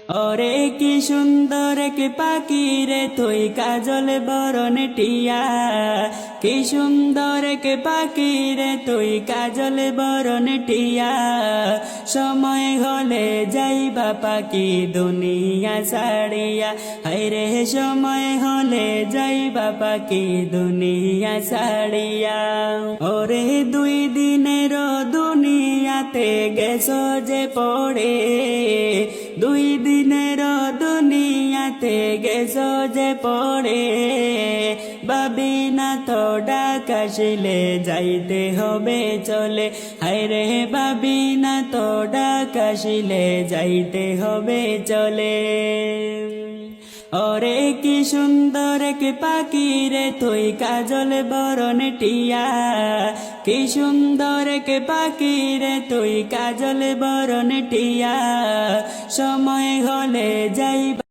ওরে কি সুন্দর কে পাখি রে তুই কাজল বরণ টিয়া, কি সুন্দর কে পাখি রে তুই কাজল বরণ টিয়া। সময় হলে যাইবা পাখি দুনিয়া ছাড়িয়া, হায়রে সময় হলে যাইবা পাখি দুনিয়া ছাড়িয়া। ওরে 2 দিনের দুনিয়াতে গেছো যে পড়ে, 2 দিনের দুনিয়াতে গেছো যে পড়ে। ভাবি না তো ডাক আসিলে যাইতে হবে চলে, হায়রে ভাবি না তো ডাক আসিলে যাইতে হবে চলে। ওরে কি সুন্দর কে পাখি রে তুই কাজল বরণ টিয়া, কি সুন্দর কে পাখি রে তুই কাজল বরণ টিয়া। সময় হলে যাইবা